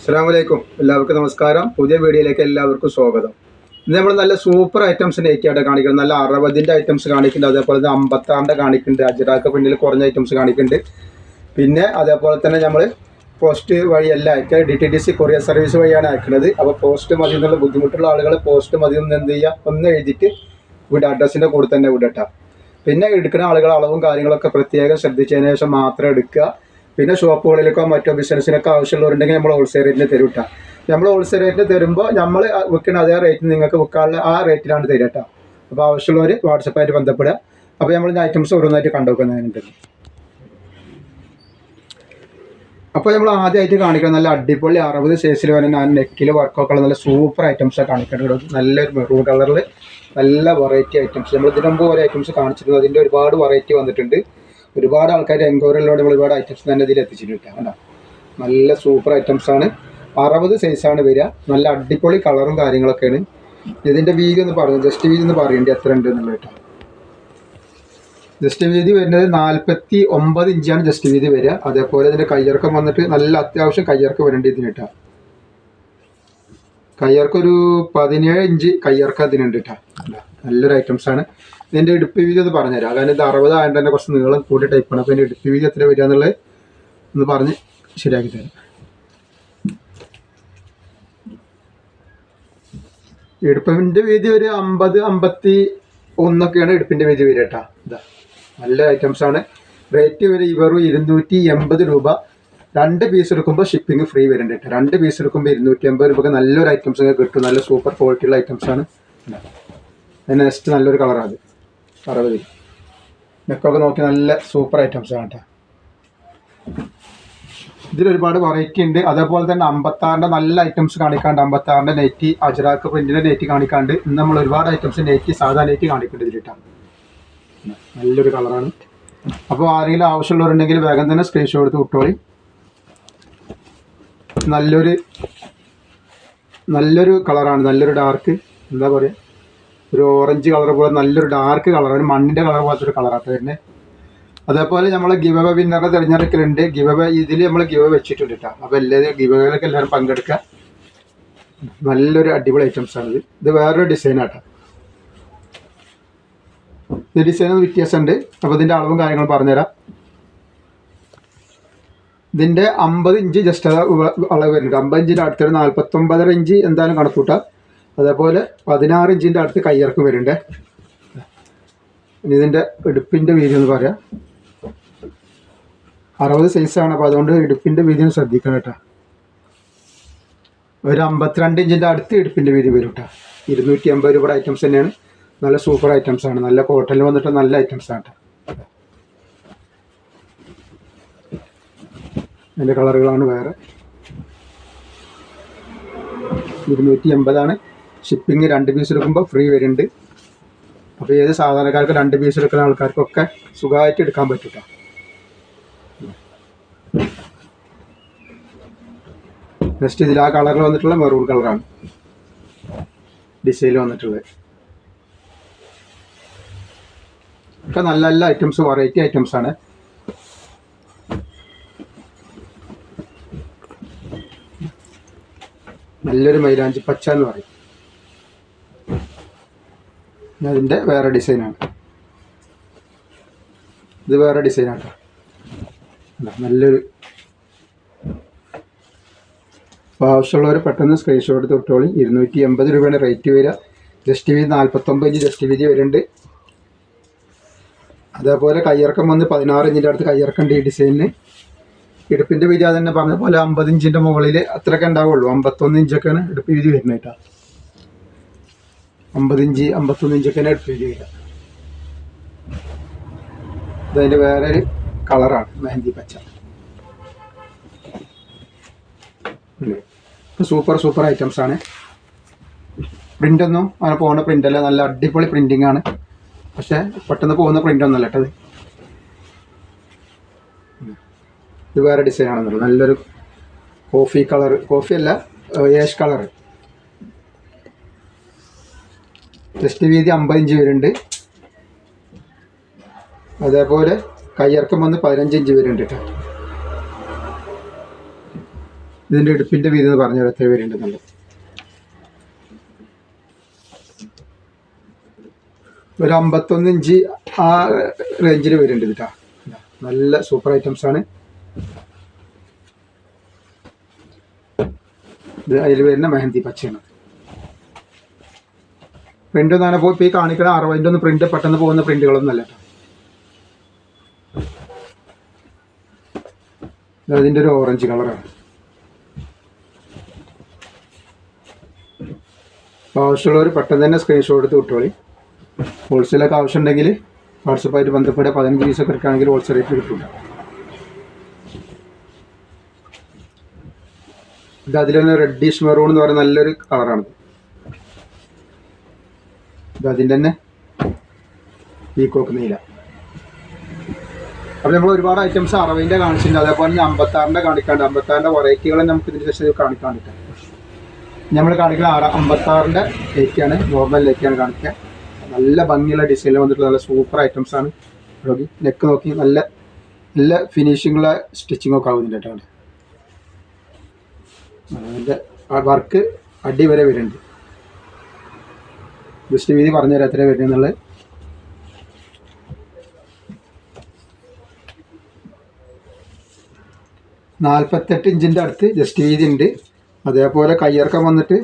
അസ്സലാമലൈക്കും. എല്ലാവർക്കും നമസ്കാരം. പുതിയ വീഡിയോയിലേക്ക് എല്ലാവർക്കും സ്വാഗതം. ഇന്ന് നമ്മൾ നല്ല സൂപ്പർ ഐറ്റംസ് നെറ്റിയായിട്ട് കാണിക്കുന്നത്. നല്ല 60ൻ്റെ ഐറ്റംസ് കാണിക്കുന്നുണ്ട്. അതേപോലെ തന്നെ 56ൻ്റെ കാണിക്കുന്നുണ്ട്. അജറാക്ക് പിന്നിൽ കുറഞ്ഞ ഐറ്റംസ് കാണിക്കുന്നുണ്ട്. പിന്നെ അതേപോലെ തന്നെ നമ്മൾ പോസ്റ്റ് വഴിയല്ല അയക്കുക, DTDC കൊറിയർ സർവീസ് വഴിയാണ് അയക്കുന്നത്. അപ്പോൾ പോസ്റ്റ് മതി എന്നുള്ള ബുദ്ധിമുട്ടുള്ള ആളുകൾ പോസ്റ്റ് മതി എന്ന് എന്ത് ചെയ്യുക, ഒന്ന് എഴുതിയിട്ട് ഇവിടെ അഡ്രസ്സിൻ്റെ കൂടെ തന്നെ വിടട്ടാ. പിന്നെ എടുക്കുന്ന ആളുകൾ അളവും കാര്യങ്ങളൊക്കെ പ്രത്യേകം ശ്രദ്ധിച്ചതിന് ശേഷം മാത്രം എടുക്കുക. പിന്നെ ഷോപ്പുകളിലേക്കോ മറ്റോ ബിസിനസ്സിനൊക്കെ ആവശ്യമുള്ളവരുണ്ടെങ്കിൽ നമ്മൾ ഹോൾസെയിൽ റേറ്റിന് തരും കേട്ടോ. നമ്മൾ ഹോൾസെയിൽ റേറ്റിന് തരുമ്പോൾ നമ്മൾ വിൽക്കുന്ന അതേ റേറ്റിന് നിങ്ങൾക്ക് വിൽക്കാനുള്ള ആ റേറ്റിലാണ് തരിക കേട്ടോ. അപ്പോൾ ആവശ്യമുള്ളവർ വാട്സപ്പായിട്ട് ബന്ധപ്പെടുക. അപ്പോൾ നമ്മൾ ഐറ്റംസ് ഓരോന്നായിട്ട് കണ്ടുവെക്കുന്നതിനുണ്ട്. അപ്പോൾ നമ്മൾ ആദ്യമായിട്ട് കാണിക്കുന്നത് നല്ല അടിപൊളി 60 സൈസിൽ വരുന്ന ഞാൻ നെക്കിൽ വർക്കൊക്കെ ഉള്ള നല്ല സൂപ്പർ ഐറ്റംസാണ് കാണിക്കുന്നത്. നല്ലൊരു മെറൂൺ കളറിൽ നല്ല വെറൈറ്റി ഐറ്റംസ്. നമ്മൾ ഇതിനു മുമ്പ് ഓരോ ഐറ്റംസ് കാണിച്ചിരുന്നു. അതിൻ്റെ ഒരുപാട് വെറൈറ്റി വന്നിട്ടുണ്ട്. ഒരുപാട് ആൾക്കാർ എൻക്വയറിയിലൂടെ നമ്മൾ ഒരുപാട് ഐറ്റംസ് തന്നെ ഇതിൽ എത്തിച്ചിട്ടുണ്ട് കേട്ടോ. നല്ല സൂപ്പർ ഐറ്റംസാണ്. 60 സൈസാണ് വരിക. നല്ല അടിപൊളി കളറും കാര്യങ്ങളൊക്കെയാണ്. ഇതിൻ്റെ വീതി ഒന്ന് പറഞ്ഞു, ജസ്റ്റ് വീതി ഒന്ന് പറയേണ്ടി എത്ര ഉണ്ട് എന്നുള്ളത് കേട്ടോ. ജസ്റ്റ് വീതി വരുന്നത് 49 ഇഞ്ചാണ് ജസ്റ്റ് വീതി വരിക. അതേപോലെ ഇതിൻ്റെ കയ്യിറക്കം വന്നിട്ട് നല്ല അത്യാവശ്യം കയ്യിറക്കം വരേണ്ടി ഇതിന് കേട്ടോ. കയ്യിറക്കൊരു 17 ഇഞ്ച് കയ്യിറക്കം ഇതിനുണ്ട് കേട്ടോ. നല്ലൊരു ഐറ്റംസാണ്. ഇതിൻ്റെ ഇടുപ്പ് വീതി ഒന്ന് പറഞ്ഞുതരാം. കാരണം ഇത് 60 ആയതുകൊണ്ട് തന്നെ കുറച്ച് നീളം കൂടിയ ടൈപ്പാണ്. അപ്പോൾ ഇതിൻ്റെ ഇടുപ്പ് വീതി എത്ര വരിക എന്നുള്ളത് ഒന്ന് പറഞ്ഞ് ശരിയാക്കി തരാം. ഇടുപ്പിൻ്റെ വീതി ഒരു 50-51 ഇടുപ്പിൻ്റെ വീതി വരിക കേട്ടോ. ഇതാ നല്ല ഐറ്റംസാണ്. റേറ്റ് വരെ വെറും 280 രൂപ. 2 പീസ് എടുക്കുമ്പോൾ ഷിപ്പിംഗ് ഫ്രീ വരുന്നുണ്ട് കേട്ടോ. 2 പീസ് എടുക്കുമ്പോൾ 280 രൂപക്ക് നല്ലൊരു ഐറ്റംസ് കിട്ടും. നല്ല സൂപ്പർ ക്വാളിറ്റിയുള്ള ഐറ്റംസാണ്. അതിന് നെക്സ്റ്റ് നല്ലൊരു കളറാണ് 60. നെക്കൊക്കെ നോക്കി നല്ല സൂപ്പർ ഐറ്റംസാണ് കേട്ടോ. ഇതിലൊരുപാട് വെറൈറ്റി ഉണ്ട്. അതേപോലെ തന്നെ 56ൻ്റെ നല്ല ഐറ്റംസ് കാണിക്കാണ്ട്. 56ൻ്റെ നെറ്റി അജറാക്ക് പ്രിൻറ്റിൻ്റെ നെറ്റി കാണിക്കാണ്ട്. ഇന്ന് നമ്മൾ ഒരുപാട് ഐറ്റംസ് നെറ്റി സാധാ നെറ്റി കാണിക്കേണ്ടത് ഇതിലിട്ടാണ്. നല്ലൊരു കളറാണ്. അപ്പോൾ ആരെങ്കിലും ആവശ്യമുള്ളവരുണ്ടെങ്കിൽ വേഗം തന്നെ സ്ക്രീൻഷോട്ട് എടുത്ത് വിട്ടോളി. നല്ലൊരു കളറാണ്. നല്ലൊരു ഡാർക്ക് എന്താ പറയുക, ഒരു ഓറഞ്ച് കളർ പോലെ നല്ലൊരു ഡാർക്ക് കളർ, ഒരു മണ്ണിൻ്റെ കളർ പോലത്തെ ഒരു കളറാണ് വരുന്നത്. അതേപോലെ നമ്മൾ ഗിവ് അവേ വിന്നറെ തിരഞ്ഞെടുക്കലുണ്ട്. ഗിവ് അവേ ഇതിൽ നമ്മൾ ഗിവ് അവേ വെച്ചിട്ടുണ്ട് കേട്ടോ. അപ്പോൾ എല്ലാവരും ഗിവ് അവേയിലൊക്കെ എല്ലാവരും പങ്കെടുക്കുക. നല്ലൊരു അടിപൊളി ഐറ്റംസാണിത്. ഇത് വേറൊരു ഡിസൈനാട്ടോ. ഇത് ഡിസൈൻ വ്യത്യാസമുണ്ട്. അപ്പോൾ ഇതിൻ്റെ അളവും കാര്യങ്ങളും പറഞ്ഞുതരാം. ഇതിൻ്റെ 50 ഇഞ്ച് ജസ്റ്റ് അളവ് വരുന്നുണ്ട്. 50 ഇഞ്ചിൻ്റെ അടുത്തൊരു 49.5 ഇഞ്ച് എന്തായാലും കണക്കൂട്ടാം. അതേപോലെ 16 ഇഞ്ചിൻ്റെ അടുത്ത് കയ്യിറക്കം വരുന്നുണ്ട്. ഇനി ഇതിൻ്റെ ഇടുപ്പിൻ്റെ വീതി എന്ന് പറയാം. 60 സൈസാണ്. അപ്പോൾ അതുകൊണ്ട് ഇടുപ്പിൻ്റെ വീതി ഒന്ന് ശ്രദ്ധിക്കണം കേട്ടോ. ഒരു 52 ഇഞ്ചിൻ്റെ അടുത്ത് ഇടുപ്പിൻ്റെ വീതി വരും കേട്ടോ. 280 രൂപയുടെ ഐറ്റംസ് തന്നെയാണ്. നല്ല സൂപ്പർ ഐറ്റംസാണ്. നല്ല കോട്ടണിൽ വന്നിട്ട് നല്ല ഐറ്റംസാണ് കേട്ടോ. അതിൻ്റെ കളറുകളാണ് വേറെ. 280 ഷിപ്പിംഗ്. 2 പീസ് എടുക്കുമ്പോൾ ഫ്രീ വരുന്നുണ്ട്. അപ്പോൾ ഏത് സാധാരണക്കാർക്ക് 2 പീസ് എടുക്കുന്ന ആൾക്കാർക്കൊക്കെ സുഖമായിട്ട് എടുക്കാൻ പറ്റും കേട്ടോ. നെക്സ്റ്റ് ഇതിൽ ആ കളറിൽ വന്നിട്ടുള്ള മെറൂൺ കളറാണ് ഡിസൈനിൽ വന്നിട്ടുള്ളത്. ഒക്കെ നല്ല നല്ല ഐറ്റംസ്, വെറൈറ്റി ഐറ്റംസാണ്. നല്ലൊരു മൈലാഞ്ചി പച്ച എന്ന് പറയും. അതിൻ്റെ വേറെ ഡിസൈനാണ്. ഇത് വേറെ ഡിസൈനാണ്. നല്ലൊരു ആവശ്യമുള്ളവർ പെട്ടെന്ന് സ്ക്രീൻഷോട്ട് എടുത്ത് വിട്ടോളി. 280 രൂപയാണ് റേറ്റ് വരിക. ജസ്റ്റ് വീതി 49 ഇഞ്ച് ജസ്റ്റ് വീതി വരുന്നുണ്ട്. അതേപോലെ കയ്യിറക്കം വന്ന് 16 ഇഞ്ചിൻ്റെ അടുത്ത് കയ്യിറക്കുന്നുണ്ട് ഈ ഡിസൈനിന്. ഇടുപ്പിൻ്റെ വീതി അത് തന്നെ പറഞ്ഞ പോലെ 50 ഇഞ്ചിൻ്റെ മുകളിൽ അത്രയൊക്കെ ഉണ്ടാവുള്ളൂ. 51 ഇഞ്ചൊക്കെയാണ് ഇടുപ്പ് വീതി വരുന്നത് കേട്ടോ. 50 ഇഞ്ച് 51 ഇഞ്ചൊക്കെയാണ് ഇടുപ്പ് വീതി വരിക. ഇതതിൻ്റെ വേറൊരു കളറാണ് മെഹന്തി പച്ച. സൂപ്പർ ഐറ്റംസാണ്. പ്രിൻ്റൊന്നും അങ്ങനെ പോകുന്ന പ്രിൻ്റല്ല. നല്ല അടിപൊളി പ്രിൻറ്റിങ് ആണ്. പക്ഷേ പെട്ടെന്ന് പോകുന്ന പ്രിൻ്റൊന്നുമല്ല കേട്ടത്. ഇത് വേറെ ഡിസൈനാണെന്നുള്ളത്. നല്ലൊരു കോഫി കളർ, കോഫി അല്ല ഏഷ് കളർ. ജസ്റ്റ് വീതി 50 ഇഞ്ച് വരുന്നുണ്ട്. അതേപോലെ കയ്യിറക്കം വന്ന് 15 ഇഞ്ച് വരുന്നുണ്ട് കേട്ടോ. ഇതിൻ്റെ ഇടുപ്പിൻ്റെ വീതി എന്ന് പറഞ്ഞാൽ എത്ര വരുന്നുണ്ടെന്നുള്ളത്. ഒരു 51 ഇഞ്ച് ആ റേഞ്ചിൽ വരുന്നുണ്ട് കേട്ടോ. നല്ല സൂപ്പർ ഐറ്റംസ് ആണ് ഇത്. അതിൽ വരുന്ന മെഹന്തി പച്ചയാണ്. പ്രിന്റ് ഒന്നാണ് ഇപ്പോൾ ഈ കാണിക്കണ 60 ഒന്നും പ്രിന്റ് പെട്ടെന്ന് പോകുന്ന പ്രിന്റുകളൊന്നും അല്ല കേട്ടോ. അതിൻ്റെ ഒരു ഓറഞ്ച് കളറാണ്. ആവശ്യമുള്ളവർ പെട്ടെന്ന് തന്നെ സ്ക്രീൻഷോട്ട് എടുത്ത് വിട്ടോളി. ഹോൾസെയിലൊക്കെ ആവശ്യമുണ്ടെങ്കിൽ വാട്സപ്പായിട്ട് ബന്ധപ്പെടുക. 15 പീസൊക്കെ എടുക്കുകയാണെങ്കിൽ ഹോൾസെയിൽ റേറ്റ് കിട്ടില്ല. ഇത് അതിൽ തന്നെ റെഡിഷ് മെറൂൺ എന്ന് പറയുന്ന നല്ലൊരു കളറാണ്. ഇത് അതിൻ്റെ തന്നെ പീക്കോക്ക് നീല. അപ്പോൾ നമ്മൾ ഒരുപാട് ഐറ്റംസ് 60ൻ്റെ കാണിച്ചിട്ടുണ്ട്. അതേപോലെ 56ൻ്റെ കാണിക്കാണ്ട്. 56ൻ്റെ വെറൈറ്റികളെ നമുക്ക് ഇതിന് ശേഷം കാണിക്കാണ്ടിട്ട് നമ്മൾ കാണിക്കുന്ന 56ൻ്റെ ലേക്കാണ്, നോർമൽ ലേക്കാണ് കാണിക്കുക. നല്ല ഭംഗിയുള്ള ഡിസൈനിൽ വന്നിട്ട് നല്ല സൂപ്പർ ഐറ്റംസ് ആണ്. നോക്കി നെക്ക് നോക്കി നല്ല നല്ല ഫിനിഷിങ്ങുള്ള സ്റ്റിച്ചിങ്ങൊക്കെ ആവുന്നുണ്ട് കേട്ടോ. അതിൻ്റെ വർക്ക് അടി വരെ വരുന്നുണ്ട്. ജസ്റ്റ് വീതി പറഞ്ഞുതരാം എത്ര വരുന്നുള്ളത്. നാൽപ്പത്തെട്ട് ഇഞ്ചിൻ്റെ അടുത്ത് ജസ്റ്റ് വീതി ഉണ്ട്. അതേപോലെ കയ്യിറക്കം വന്നിട്ട്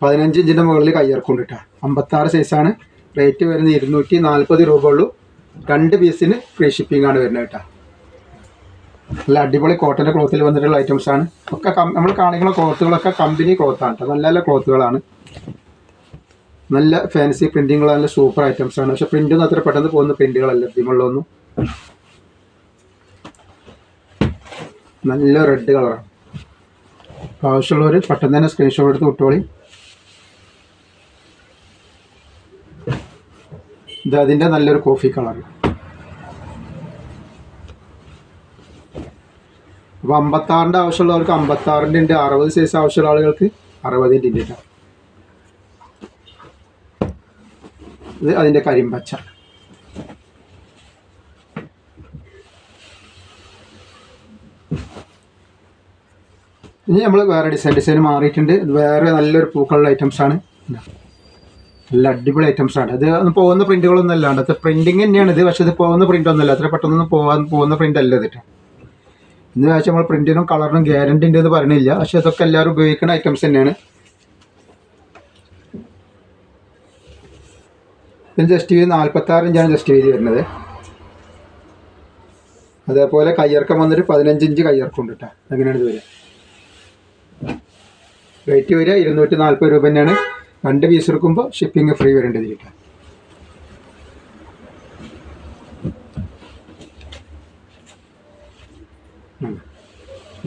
15 ഇഞ്ചിൻ്റെ മുകളിൽ കയ്യിറക്കുണ്ട് കേട്ടോ. 56 സൈസാണ്. റേറ്റ് വരുന്നത് 240 രൂപ ഉള്ളൂ. 2 പീസിന് ഫ്രീ ഷിപ്പിംഗ് ആണ് വരുന്നത് കേട്ടോ. നല്ല അടിപൊളി കോട്ടൻ്റെ ക്ലോത്തിൽ വന്നിട്ടുള്ള ഐറ്റംസ് ആണ്. ഒക്കെ നമ്മൾ കാണിക്കുന്ന ക്ലോത്തുകളൊക്കെ കമ്പനി ക്ലോത്താണ് കേട്ടോ. നല്ല നല്ല ക്ലോത്തുകളാണ്. നല്ല ഫാൻസി പ്രിൻറ്റിങ്ങുള്ള നല്ല സൂപ്പർ ഐറ്റംസ് ആണ്. പക്ഷെ പ്രിൻ്റൊന്നും അത്ര പെട്ടെന്ന് പോകുന്ന പ്രിൻറ്റുകളല്ല ഇതിമുള്ളതൊന്നും. നല്ല റെഡ് കളറാണ്. ആവശ്യമുള്ളവർ പെട്ടെന്ന് തന്നെ സ്ക്രീൻഷോട്ട് എടുത്ത് വിട്ടോളി. ഇത് അതിൻ്റെ നല്ലൊരു കോഫി കളർ. അപ്പോൾ 56ൻ്റെ ആവശ്യമുള്ളവർക്ക് 56ൻ്റെ ഉണ്ട്. 60 സൈസ് ആവശ്യമുള്ള ആളുകൾക്ക് 60ൻ്റെ ഉണ്ട് കേട്ടോ. ഇത് അതിൻ്റെ കരിമ്പച്ച. ഇനി നമ്മൾ വേറെ ഡിസൈൻ മാറിയിട്ടുണ്ട്. ഇത് വേറെ നല്ലൊരു പൂക്കളുള്ള ഐറ്റംസാണ്. നല്ല അടിപൊളി ഐറ്റംസാണ്. അത് പോകുന്ന പ്രിൻറ്റുകളൊന്നും അല്ലാണ്ട് അത് പ്രിൻറ്റിങ് തന്നെയാണ് ഇത്. പക്ഷേ ഇത് പോകുന്ന പ്രിൻ്റ് ഒന്നുമല്ല. അത്ര പെട്ടെന്നൊന്നും പോകുന്ന പ്രിൻ്റ് അല്ല ഇതിട്ട്. ഇന്ന് വെച്ചാൽ നമ്മൾ പ്രിൻറ്റിനും കളറിനും ഗ്യാരണ്ടി ഉണ്ട് എന്ന് പറയണില്ല. പക്ഷേ അതൊക്കെ എല്ലാവരും ഉപയോഗിക്കുന്ന ഐറ്റംസ് തന്നെയാണ്. ഇതിന് ജസ്റ്റ് വീതി 46 ഇഞ്ചാണ് ജസ്റ്റ് വീതി വരുന്നത്. അതേപോലെ കയ്യിറക്കം വന്നിട്ട് 15 ഇഞ്ച് കയ്യിറക്കുണ്ട് കേട്ടോ. അങ്ങനെയാണ് ഇത് വരിക. റേറ്റ് വരിക 240 രൂപ തന്നെയാണ്. 2 പീസ് എടുക്കുമ്പോൾ ഷിപ്പിംഗ് ഫ്രീ വരേണ്ടത് കേട്ടോ.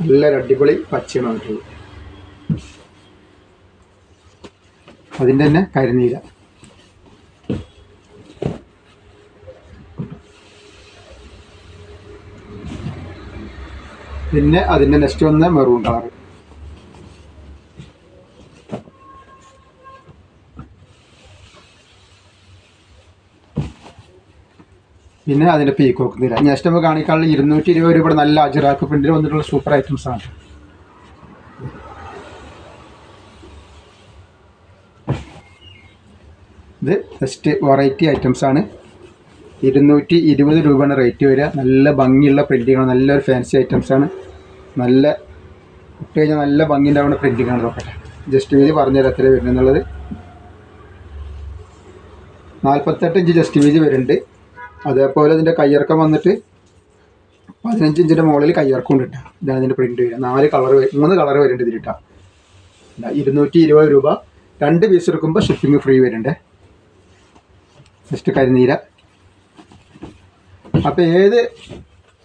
നല്ലൊരു അടിപൊളി പച്ചയാണ് വന്നിട്ടുള്ളത്. അതിൻ്റെ തന്നെ കരിനീല. പിന്നെ അതിൻ്റെ നെക്സ്റ്റ് വന്ന മെറൂൺ കളർ. പിന്നെ അതിൻ്റെ പീക്കോക്ക് നീല. നെക്സ്റ്റ് നമുക്ക് കാണിക്കാനുള്ള 220 രൂപയുടെ നല്ല അജറാക്ക് പ്രിന്റിൽ വന്നിട്ടുള്ള സൂപ്പർ ഐറ്റംസ് ആണ്. ഇത് ജസ്റ്റ് വെറൈറ്റി ഐറ്റംസ് ആണ്. 220 രൂപയാണ് റേറ്റ് വരിക. നല്ല ഭംഗിയുള്ള പ്രിൻറ്റിങ്ങാണ്. നല്ലൊരു ഫാൻസി ഐറ്റംസ് ആണ്. നല്ല ഇട്ട് കഴിഞ്ഞാൽ നല്ല ഭംഗി ഉണ്ടാവുന്ന പ്രിൻറ്റിങ്ങാണ്. നോക്കട്ടെ ജസ്റ്റ് വീതി പറഞ്ഞുതരാം എത്ര വരുന്നുള്ളത്. 48 ഇഞ്ച് ജസ്റ്റ് വീതി വരുന്നുണ്ട്. അതേപോലെ ഇതിൻ്റെ കയ്യിറക്കം വന്നിട്ട് 15 ഇഞ്ചിൻ്റെ മുകളിൽ കയ്യിറക്കം ഉണ്ട്. ഇതാണ് ഇതിൻ്റെ പ്രിൻറ്റ് വരിക. 3 കളർ വരുന്നുണ്ട് ഇതിലിട്ടാ. 220 രൂപ. 2 പീസ് എടുക്കുമ്പോൾ ഷിപ്പിംഗ് ഫ്രീ വരുന്നുണ്ട്. ജസ്റ്റ് കരിനീല. അപ്പോൾ ഏത്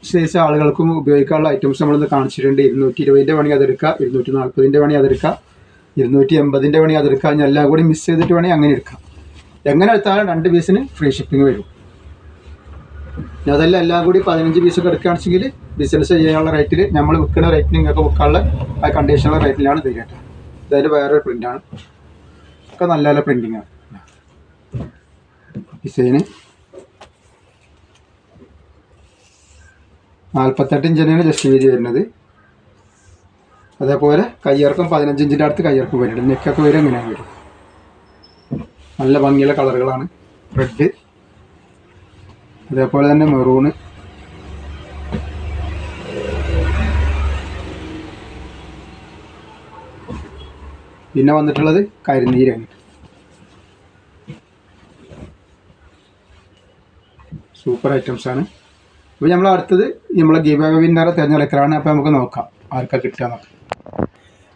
സൈസ് ആളുകൾക്കും ഉപയോഗിക്കാനുള്ള ഐറ്റംസ് നമ്മളിന്ന് കാണിച്ചിട്ടുണ്ട്. 220ൻ്റെ വേണമെങ്കിൽ അതെടുക്കുക, 240ൻ്റെ വേണമെങ്കിൽ അതെടുക്കുക, 280ൻ്റെ വേണമെങ്കിൽ അതെടുക്കുക. ഞാൻ എല്ലാം കൂടി മിസ് ചെയ്തിട്ട് വേണമെങ്കിൽ അങ്ങനെ എടുക്കാം. എങ്ങനെ എടുത്താലും 2 പീസിന് ഫ്രീ ഷിപ്പിംഗ് വരും. അതെല്ലാം എല്ലാം കൂടി 15 പീസൊക്കെ എടുക്കുകയാണെങ്കിൽ ബിസിനസ് ചെയ്യാനുള്ള റേറ്റിൽ നമ്മൾ വിൽക്കുന്ന റേറ്റിന് നിങ്ങൾക്ക് വിൽക്കാനുള്ള ആ കണ്ടീഷനുള്ള റേറ്റിലാണ് തരിക കേട്ടോ. ഇതായത് വേറൊരു പ്രിൻ്റാണ്. ഒക്കെ നല്ല നല്ല പ്രിൻറ്റിങ്ങാണ്. ഡിസൈന് 48 ഇഞ്ചിനാണ് ജസ്റ്റ് വീതി വരുന്നത്. അതേപോലെ കയ്യിറക്കം 15 ഇഞ്ചിൻ്റെ അടുത്ത് കയ്യിറക്കം വരുന്നുണ്ട്. നെക്കൊക്കെ വരും ഇങ്ങനെയാണ് വരും. നല്ല ഭംഗിയുള്ള കളറുകളാണ്. റെഡ്, അതേപോലെ തന്നെ മെറൂണ്, പിന്നെ വന്നിട്ടുള്ളത് കരിനീരാണ്. സൂപ്പർ ഐറ്റംസ് ആണ്. അപ്പോൾ നമ്മൾ അടുത്തത് നമ്മളെ ഗിവ് അവേ വിന്നറെ തിരഞ്ഞെടുക്കലാണ്. അപ്പോൾ നമുക്ക് നോക്കാം ആർക്കാ കിട്ടുക നോക്കാം.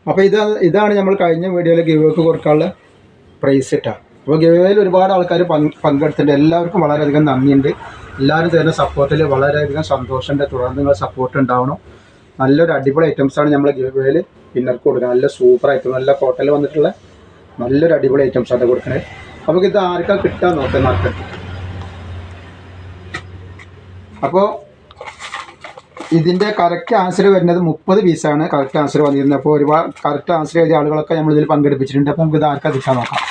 അപ്പോൾ ഇതാണ് നമ്മൾ കഴിഞ്ഞ വീഡിയോയിൽ ഗിവ് അവേക്ക് കൊടുക്കാനുള്ള പ്രൈസ് ഇട്ടാ. അപ്പോൾ ഗിവ് അവേയിൽ ഒരുപാട് ആൾക്കാർ പങ്കെടുത്തിട്ടുണ്ട്. എല്ലാവർക്കും വളരെയധികം നന്ദിയുണ്ട്. എല്ലാവരും തരുന്ന സപ്പോർട്ടിൽ വളരെയധികം സന്തോഷമുണ്ട്. തുടർന്ന് നിങ്ങളുടെ സപ്പോർട്ട് ഉണ്ടാവണം. നല്ലൊരു അടിപൊളി ഐറ്റംസാണ് നമ്മൾ ഗിവ് അവേയിൽ വിന്നർക്ക് കൊടുക്കുക. നല്ല സൂപ്പർ ഐറ്റം, നല്ല കോട്ടയിൽ വന്നിട്ടുള്ള നല്ലൊരു അടിപൊളി ഐറ്റംസാണ് കൊടുക്കുന്നത്. നമുക്ക് ഇത് ആർക്കാ കിട്ടാൻ നോക്കാം മാർക്കറ്റ്. അപ്പോൾ ഇതിൻ്റെ കറക്റ്റ് ആൻസർ വരുന്നത് 30 പീസാണ് കറക്റ്റ് ആൻസർ വന്നിരുന്നത്. അപ്പോൾ ഒരുപാട് കറക്റ്റ് ആൻസർ ചെയ്ത ആളുകളൊക്കെ നമ്മളിതിൽ പങ്കെടുപ്പിച്ചിട്ടുണ്ട്. അപ്പോൾ നമുക്ക് ഇത് ആർക്കാ കിട്ടാൻ നോക്കാം.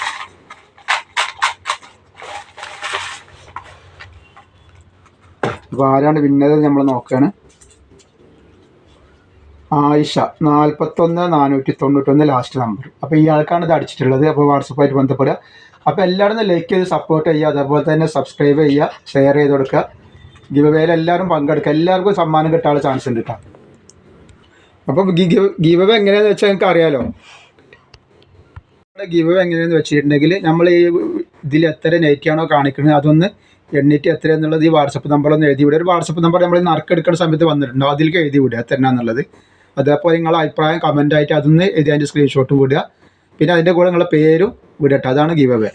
അപ്പോൾ ആരാണ് വിന്നത് നമ്മൾ നോക്കുകയാണ്. Ayisha 41 last number. അപ്പോൾ ഈ ആൾക്കാണ് ഇത് അടിച്ചിട്ടുള്ളത്. അപ്പോൾ വാട്സപ്പായിട്ട് ബന്ധപ്പെടുക. അപ്പോൾ എല്ലാവരും ലൈക്ക് ചെയ്ത് സപ്പോർട്ട് ചെയ്യുക. അതേപോലെ തന്നെ സബ്സ്ക്രൈബ് ചെയ്യുക, ഷെയർ ചെയ്ത് കൊടുക്കുക. ഗിവ് അവേയിൽ എല്ലാവരും പങ്കെടുക്കുക. എല്ലാവർക്കും സമ്മാനം കിട്ടാനുള്ള ചാൻസ് ഉണ്ട് കേട്ടോ. അപ്പോൾ ഗിവ് അവേ എങ്ങനെയാണെന്ന് വെച്ചാൽ നിങ്ങൾക്ക് അറിയാലോ. ഗിവ് അവേ എങ്ങനെയാണെന്ന് വെച്ചിട്ടുണ്ടെങ്കിൽ നമ്മൾ ഈ ഇതിൽ എത്ര നെറ്റാണോ കാണിക്കുന്നത് അതൊന്ന് എണ്ണിട്ട് എത്ര എന്നുള്ളത് ഈ വാട്സപ്പ് നമ്പറൊന്ന് എഴുതി വിടുക. ഒരു വാട്സപ്പ് നമ്പർ നമ്മൾ നറുക്കെടുക്കുന്ന സമയത്ത് വന്നിട്ടുണ്ടോ, അതിലേക്ക് എഴുതി വിടുക എത്ര എന്നുള്ളത്. അതേപോലെ നിങ്ങളുടെ അഭിപ്രായം കമൻറ്റായിട്ട് അതൊന്ന് എഴുതി അതിൻ്റെ സ്ക്രീൻഷോട്ട് വിടുക. പിന്നെ അതിൻ്റെ കൂടെ നിങ്ങളുടെ പേരും വിടട്ടെ. അതാണ് ഗിവ് അവേ.